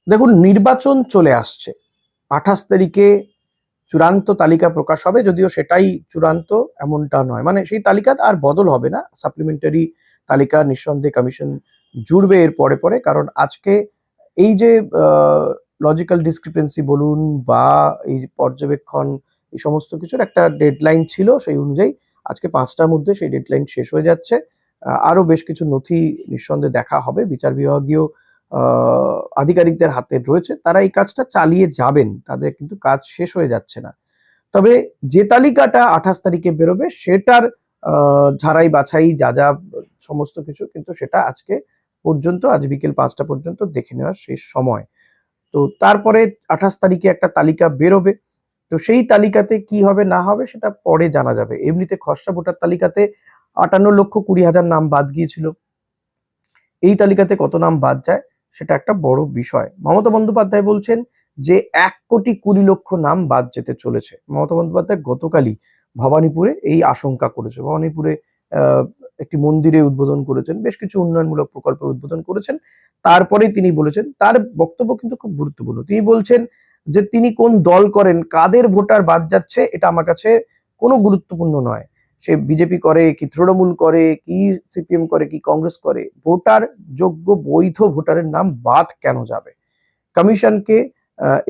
দেখুন, নির্বাচন চলে আসছে। ২৮ তারিখে চূড়ান্ত তালিকা প্রকাশ হবে, যদিও সেটাই চূড়ান্ত এমনটা নয়। মানে সেই তালিকা আর বদল হবে না, সাপ্লিমেন্টারি তালিকা নিঃসন্দেহে কমিশন জুড়বে এর পরে পরে। কারণ আজকে এই যে লজিক্যাল ডিসক্রিপেন্সি বলুন বা এই পর্যবেক্ষণ, এই সমস্ত কিছুর একটা ডেডলাইন ছিল, সেই অনুযায়ী আজকে ৫টার মধ্যে সেই ডেডলাইন শেষ হয়ে যাচ্ছে। আরো বেশ কিছু নথি নিঃসন্দেহে দেখা হবে, বিচার বিভাগীয় আধিকারিকদের হাতে রয়েছে, তারা এই কাজটা চালিয়ে যাবেন, তাদের কিন্তু কাজ শেষ হয়ে যাচ্ছে না। তবে যে তালিকাটা ২৮ তারিখে বেরোবে সেটার ঝাড়াই বাছাই যা যা সমস্ত কিছু, কিন্তু সেটা আজকে পর্যন্ত, আজ বিকেল ৫টা পর্যন্ত দেখে নেওয়ার শেষ সময়। তো তারপরে ২৮ তারিখে একটা তালিকা বেরোবে। তো সেই তালিকাতে কি হবে না হবে সেটা পরে জানা যাবে। এমনিতে খসড়া ভোটার তালিকাতে ৫৮,২০,০০০ নাম বাদ গিয়েছিল। এই তালিকাতে কত নাম বাদ যায় সেটা একটা বড় বিষয়। মমতা বন্দ্যোপাধ্যায় বলছেন যে ১,২০,০০,০০০ নাম বাদ যেতে চলেছে। মমতা বন্দ্যোপাধ্যায় গতকালই ভবানীপুরে এই আশঙ্কা করেছে। ভবানীপুরে একটি মন্দিরে উদ্বোধন করেছেন, বেশ কিছু উন্নয়নমূলক প্রকল্পের উদ্বোধন করেছেন। তারপরেই তিনি বলেছেন, তার বক্তব্য কিন্তু খুব গুরুত্বপূর্ণ। তিনি বলছেন যে তিনি কোন দল করেন, কাদের ভোটার বাদ যাচ্ছে, এটা আমার কাছে কোনো গুরুত্বপূর্ণ নয়। সে বিজেপি করে কি তৃণমূল করে কি সিপিএম করে কি কংগ্রেস করে, ভোটার যোগ্য বৈধ ভোটারের নাম বাদ কেন যাবে? কমিশনকে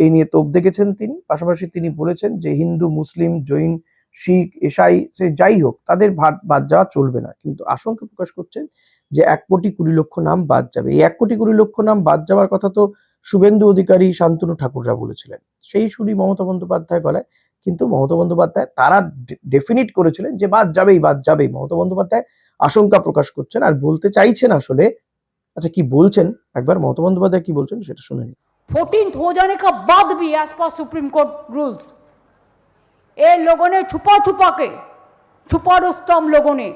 এই নিয়ে তোপ দেখেছেন তিনি। পাশাপাশি তিনি বলেছেন যে হিন্দু, মুসলিম, জৈন, শিখ, ইসাই সে যাই হোক, তাদের বাদ যাওয়া চলবে না। কিন্তু আশঙ্কা প্রকাশ করছেন যে ১,২০,০০,০০০ নাম বাদ যাবে। এই ১,২০,০০,০০০ নাম বাদ যাওয়ার কথা তো শুভেন্দু অধিকারী, শান্তনু ঠাকুররা বলেছিলেন। সেই সুরই মমতা বন্দ্যোপাধ্যায় গলায়। কিন্তু মমতা বন্দ্যোপাধ্যায় তারা ডেফিনিট করেছিলেন যে বাদ যাবেই, বাদ যাবেই। মমতা বন্দ্যোপাধ্যায় আশঙ্কা প্রকাশ করছেন আর বলতে চাইছেন আসলে। আচ্ছা, কি বলছেন একবার মমতা বন্দ্যোপাধ্যায় কি বলছেন সেটা শুনে নিন। 14th हो जाने का बाद भी as per supreme court rules ये लोगों ने छुपा छुपा के, छुपा रुस्तम लोगों ने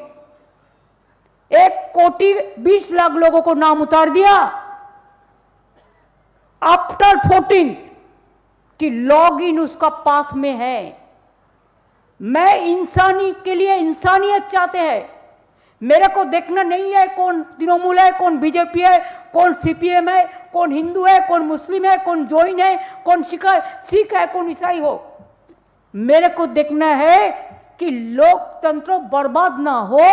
1,20,00,000 लोगों को नाम उतार दिया आफ्टर 14th कि लॉग इन उसका पास में है। मैं इंसानी के लिए इंसानियत चाहते हैं। मेरे को देखना नहीं है कौन तृणमूल है, कौन बीजेपी है, कौन सीपीएम है, कौन हिंदू है, कौन मुस्लिम है, कौन जैन है, कौन सिख है, कौन ईसाई हो। मेरे को देखना है कि लोकतंत्र बर्बाद ना हो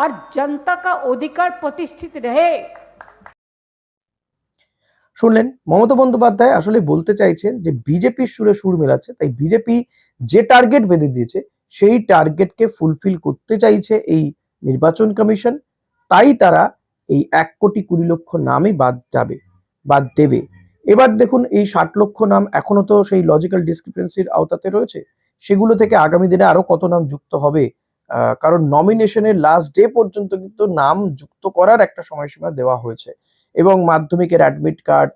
और जनता का अधिकार प्रतिष्ठित रहे। শুনলেন, মমতা বন্দ্যোপাধ্যায় আসলে বলতে চাইছেন যে বিজেপির সুরে সুর মেলাচ্ছে, তাই বিজেপি যে টার্গেট বেঁধে দিয়েছে সেই টার্গেটকে ফুলফিল করতে চাইছে এই নির্বাচন কমিশন। তাই তারা এই ১,২০,০০,০০০ নামই বাদ যাবে, বাদ দেবে। এবার দেখুন, এই ৬০ লক্ষ নাম এখনো তো সেই লজিক্যাল ডিসক্রিপেন্সির আওতাতে রয়েছে। সেগুলো থেকে আগামী দিনে আরো কত নাম যুক্ত হবে, কারণ নমিনেশনের লাস্ট ডে পর্যন্ত কিন্তু নাম যুক্ত করার একটা সময়সীমা দেওয়া হয়েছে। এবং মাধ্যমিকের অ্যাডমিট কার্ড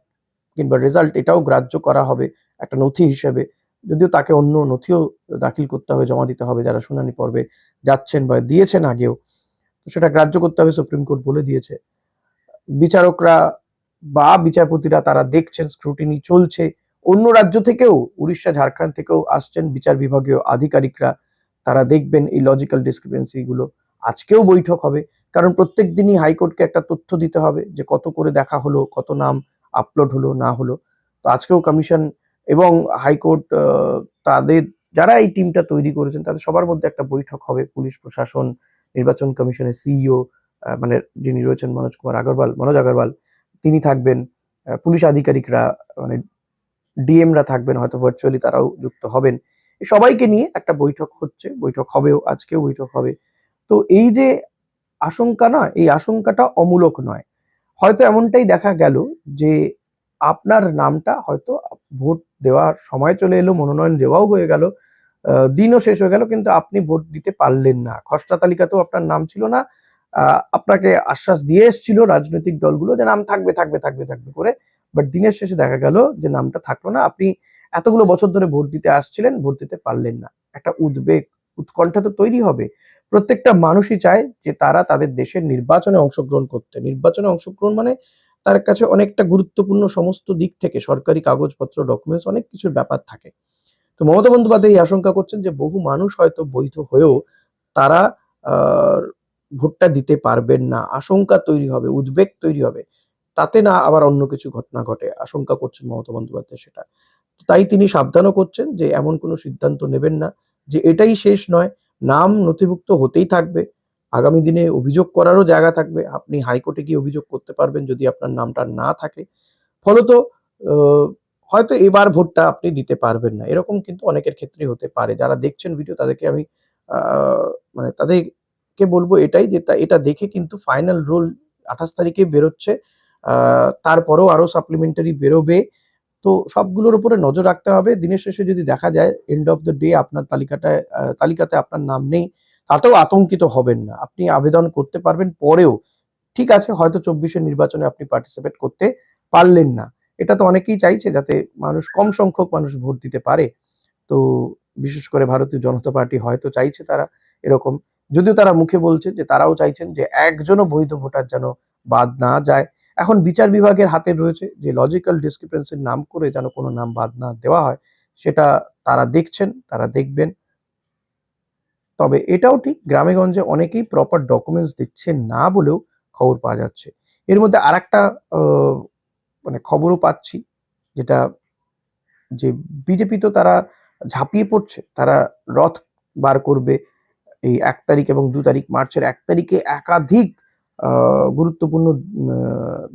কিংবা রেজাল্ট এটাও গ্রাহ্য করা হবে একটা নথি হিসেবে। যদিও তাকে অন্য নথিও দাখিল করতে হবে, জমা দিতে হবে যারা শুনানি পর্বে যাচ্ছেন বা দিয়েছেন আগেও। সেটা গ্রাহ্য করতে হবে, সুপ্রিম কোর্ট বলে দিয়েছে। বিচারকরা বা বিচারপতিরা তারা দেখছেন, স্ক্রুটিনি চলছে। অন্য রাজ্য থেকেও, উড়িষ্যা, ঝাড়খণ্ড থেকেও আসছেন বিচার বিভাগীয় আধিকারিকরা, তারা দেখবেন এই লজিক্যাল ডিসক্রিপেন্সি গুলো। আজকেও বৈঠক হবে, কারণ প্রত্যেক দিনই হাইকোর্টকে একটা তথ্য দিতে হবে যে কত করে দেখা হলো, কত নাম আপলোড হলো না হলো। তো আজকেও কমিশন এবং হাইকোর্ট, তাদের যারা এই টিমটা তৈরি করেছেন তাদের সবার মধ্যে একটা বৈঠক হবে। পুলিশ প্রশাসন, নির্বাচন কমিশনের সিইও মানে যিনি রয়েছেন মনোজ আগরওয়াল, তিনি থাকবেন। পুলিশ আধিকারিকরা মানে ডিএমরা থাকবেন, হয়তো ভার্চুয়ালি তারাও যুক্ত হবেন। সবাইকে নিয়ে একটা বৈঠক হচ্ছে, বৈঠক হবেও, আজকেও বৈঠক হবে। তো এই যে আশঙ্কা না, এই আশঙ্কাটা অমূলক নয়। হয়তো এমনটাই দেখা গেল যে আপনার নামটা হয়তো ভোট দেওয়ার সময় চলে এলো, মনোনয়ন দেওয়াও হয়ে গেল, দিনও শেষ হয়ে গেল, কিন্তু আপনি ভোট দিতে পারলেন না। খসড়া তালিকাতেও আপনার নাম ছিল না। আপনাকে আশ্বাস দিয়ে এসেছিল রাজনৈতিক দলগুলো যে নাম থাকবে থাকবে থাকবে থাকবে করে, বাট দিনের শেষে দেখা গেল যে নামটা থাকলো না। আপনি এতগুলো বছর ধরে ভোট দিতে আসছিলেন, ভোট দিতে পারলেন না। একটা উদ্বেগ, উৎকণ্ঠা তো তৈরি হবে। প্রত্যেকটা মানুষই চায় যে তারা তাদের দেশের নির্বাচনে অংশগ্রহণ করতে। নির্বাচনে অংশগ্রহণ মানে তার কাছে অনেকটা গুরুত্বপূর্ণ, সমস্ত দিক থেকে সরকারি কাগজপত্র, ডকুমেন্টস, অনেক কিছুর ব্যাপার থাকে। তো মমতা বন্দ্যোপাধ্যায় এই আশঙ্কা করছেন যে বহু মানুষ হয়তো বৈধ হয়েও তারা ভোটটা দিতে পারবেন না। আশঙ্কা তৈরি হবে, উদ্বেগ তৈরি হবে। তাতে না আবার অন্য কিছু ঘটনা ঘটে, আশঙ্কা করছেন মমতা বন্দ্যোপাধ্যায় সেটা। তাই তিনি সাবধানও করছেন যে এমন কোনো সিদ্ধান্ত নেবেন না যে এটাই শেষ নয়, নাম নথিভুক্ত হতেই থাকবে, আগামী দিনে অভিযোগ করারও জায়গা থাকবে, আপনি হাইকোর্টে গিয়ে অভিযোগ করতে পারবেন যদি আপনার নামটা না থাকে। ফলত হয়তো এবার ভোটটা আপনি দিতে পারবেন না, এরকম কিন্তু অনেকের ক্ষেত্রেই হতে পারে। যারা দেখছেন ভিডিও তাদেরকে আমি মানে তাদেরকে বলবো এটাই যে এটা দেখে কিন্তু ফাইনাল রুল 28 তারিখে বেরোচ্ছে, তারপরেও আরো সাপ্লিমেন্টারি বেরোবে। তো সবগুলোর উপরে নজর রাখতে হবে। দিনের শেষে যদি দেখা যায় এন্ড অফ দ্য ডে আপনার তালিকাতে আপনার নাম নেই, তাতেও আতঙ্কিত হবেন না, আপনি আবেদন করতে পারবেন পরেও। ঠিক আছে, হয়তো 24-এর নির্বাচনে আপনি পার্টিসিপেট করতে পারলেন না, এটা তো অনেকেই চাইছে যাতে কম সংখ্যক মানুষ ভোট দিতে পারে। তো বিশেষ করে ভারতীয় জনতা পার্টি হয়তো চাইছে তারা এরকম, যদিও তারা মুখে বলছে যে তারাও চাইছেন যে একজনও বৈধ ভোটার যেন বাদ না যায়। এখন বিচার বিভাগের হাতে রয়েছে যে লজিক্যাল ডিসক্রিপেন্সির নাম করে যেন কোনো নাম বাদ না দেওয়া হয়, সেটা তারা দেখছেন, তারা দেখবেন। তবে এটাও ঠিক, গ্রামেগঞ্জে অনেকেই প্রপার ডকুমেন্টস দিচ্ছেন না বলেও খবর পাওয়া যাচ্ছে। এর মধ্যে আরেকটা মানে খবরও পাচ্ছি, যেটা যে বিজেপি তো তারা ঝাঁপিয়ে পড়ছে, তারা রথ বার করবে এই 1 তারিখ এবং 2 তারিখ। মার্চের 1 তারিখে একাধিক গুরুত্বপূর্ণ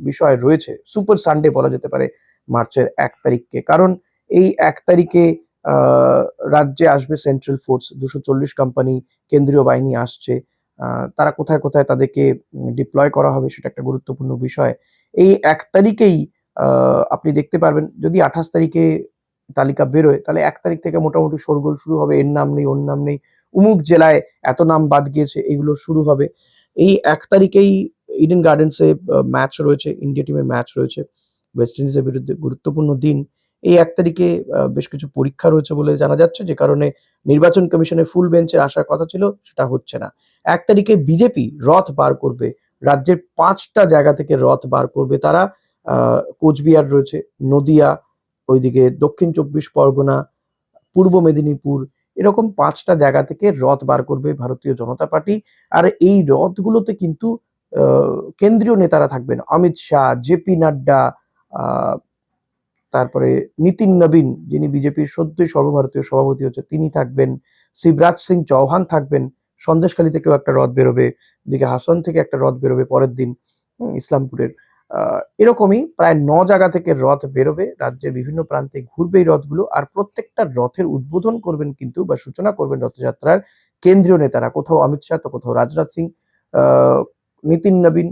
বিষয় রয়েছে, সুপার সানডে বলা যেতে পারে মার্চের 1 তারিখকে। কারণ এই 1 তারিখে রাজ্যে আসবে সেন্ট্রাল ফোর্স, 240 কোম্পানি কেন্দ্রীয় বাহিনী আসছে, তারা কোথায় কোথায় তাদেরকে ডিপ্লয় করা হবে সেটা একটা গুরুত্বপূর্ণ বিষয়। এই 1 তারিখেই আপনি দেখতে পারবেন, যদি 28 তারিখে তালিকা বেরোয় তাহলে 1 তারিখ থেকে মোটামুটি শোরগোল শুরু হবে, এর নাম নেই, ওর নাম নেই, অমুক জেলায় এত নাম বাদ গিয়েছে, এগুলো শুরু হবে। এই 1 তারিখেই ইডেন গার্ডেন্সে ম্যাচ রয়েছে, ইন্ডিয়া টিমের ম্যাচ রয়েছে ওয়েস্ট ইন্ডিজের বিরুদ্ধে, গুরুত্বপূর্ণ দিন। এই 1 তারিখে বেশ কিছু পরীক্ষা রয়েছে বলে জানা যাচ্ছে, যে কারণে নির্বাচন কমিশনের ফুল বেঞ্চের আসার কথা ছিল, সেটা হচ্ছে না। 1 তারিখে বিজেপি রথ বার করবে, রাজ্যের 5টা জায়গা থেকে রথ বার করবে তারা। কোচবিহার রয়েছে, নদিয়া, ওইদিকে দক্ষিণ 24 পরগনা, পূর্ব মেদিনীপুর, এরকম 5টা জায়গা থেকে রথ বার করবে ভারতীয় জনতা পার্টি। আর এই রথগুলোতে কিন্তু কেন্দ্রীয় নেতারা থাকবেন, অমিত শাহ, জেপি নাড্ডা, তারপরে নীতিন নবীন, যিনি বিজেপির সদ্যই সর্বভারতীয় সভাপতি হচ্ছে, তিনি থাকবেন, শিবরাজ সিং চৌহান থাকবেন, সন্দেশখালী থেকেও একটা রথ বেরোবে, এদিকে হাসন থেকে একটা রথ বেরোবে পরের দিন, ইসলামপুরের। এরকমই প্রায় 9 জায়গা থেকে রথ বেরোবে, রাজ্যের বিভিন্ন প্রান্তে ঘুরবে এই রথগুলো। আর প্রত্যেকটা রথের উদ্বোধন করবেন কিন্তু, বা সূচনা করবেন রথযাত্রার কেন্দ্রীয় নেতারা, কোথাও অমিত শাহ তো কোথাও রাজনাথ সিং, নীতিন নবীন,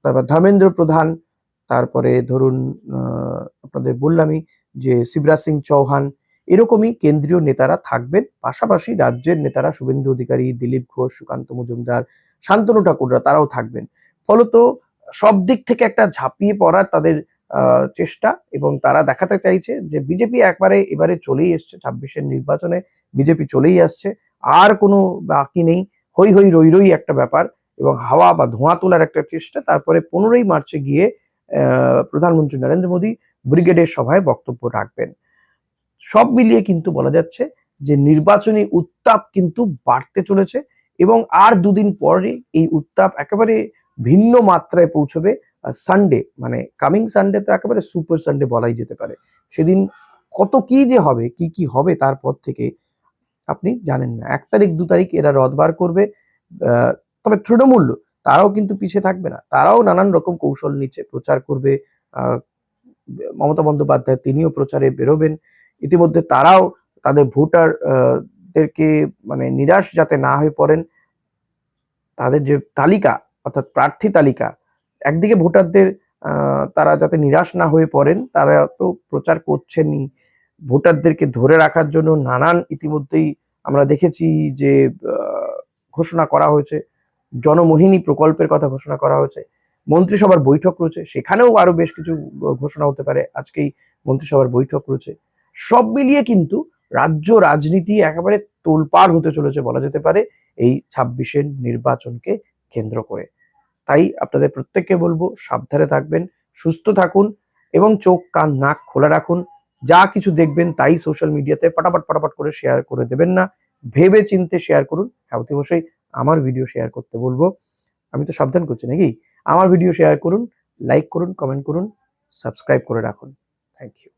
তারপর ধর্মেন্দ্র প্রধান, তারপরে ধরুন আপনাদের বললামই যে শিবরাজ সিং চৌহান, এরকমই কেন্দ্রীয় নেতারা থাকবেন। পাশাপাশি রাজ্যের নেতারা শুভেন্দু অধিকারী, দিলীপ ঘোষ, সুকান্ত মজুমদার, শান্তনু ঠাকুররা, তারাও থাকবেন। ফলত সব দিক থেকে একটা ঝাঁপিয়ে পড়ার তাদের চেষ্টা, এবং তারা দেখাতে চাইছে যে বিজেপি একবারে এবারে চলেই এসছে, 26-এর নির্বাচনে বিজেপি চলেই আসছে, আর কোনো বাকি নেই, হই হই রই রই একটা ব্যাপার, এবং হাওয়া বা ধোঁয়া তোলার একটা চেষ্টা। তারপরে 15ই মার্চে গিয়ে প্রধানমন্ত্রী নরেন্দ্র মোদী ব্রিগেডের সভায় বক্তব্য রাখবেন। সব মিলিয়ে কিন্তু বলা যাচ্ছে যে নির্বাচনী উত্তাপ কিন্তু বাড়তে চলেছে, এবং আর 2 দিন পরে এই উত্তাপ একেবারে ভিন্ন মাত্রায় পৌঁছবে। সানডে, মানে কামিং সানডে তো একেবারে সুপার সানডে বলাই যেতে পারে। সেদিন কত কি যে হবে, কি কি হবে তারপর থেকে আপনি জানেন না। 1 তারিখ 2 তারিখ এরা রথ বার করবে, তবে তৃণমূল তারাও কিন্তু পিছিয়ে থাকবে না, তারাও নানান রকম কৌশল নিচ্ছে, প্রচার করবে। মমতা বন্দ্যোপাধ্যায় তিনিও প্রচারে বেরোবেন। ইতিমধ্যে তারাও তাদের ভোটার দেরকে মানে নিরাশ যাতে না হয়ে পড়েন, তাদের যে তালিকা অর্থাৎ প্রার্থী তালিকা, একদিকে ভোটারদের তারা যাতে নিরাশ না হয়ে পড়েন, তারা তো প্রচার করছেনই, ভোটারদেরকে ধরে রাখার জন্য নানান ইতিমধ্যেই আমরা দেখেছি যে ঘোষণা করা হয়েছে, জনমোহিনী প্রকল্পের কথা ঘোষণা করা হয়েছে, মন্ত্রিসভার বৈঠক রয়েছে, সেখানেও আরো বেশ কিছু ঘোষণা হতে পারে, আজকেই মন্ত্রিসভার বৈঠক রয়েছে। সব মিলিয়ে কিন্তু রাজ্য রাজনীতি একেবারে তোলপাড় হতে চলেছে বলা যেতে পারে এই 26-এর নির্বাচনকে কেন্দ্র করে। তাই আপনাদের প্রত্যেককে বলবো সাবধানে থাকবেন, সুস্থ থাকুন, এবং চোখ কান নাক খোলা রাখুন। যা কিছু দেখবেন তাই সোশ্যাল মিডিয়াতে পটাপট করে শেয়ার করে দেবেন না, ভেবে চিন্তে শেয়ার করুন। হ্যাঁ, অবশ্যই আমার ভিডিও শেয়ার করতে বলবো, আমি তো সাবধান করছি নাকি, আমার ভিডিও শেয়ার করুন, লাইক করুন, কমেন্ট করুন, সাবস্ক্রাইব করে রাখুন। Thank you.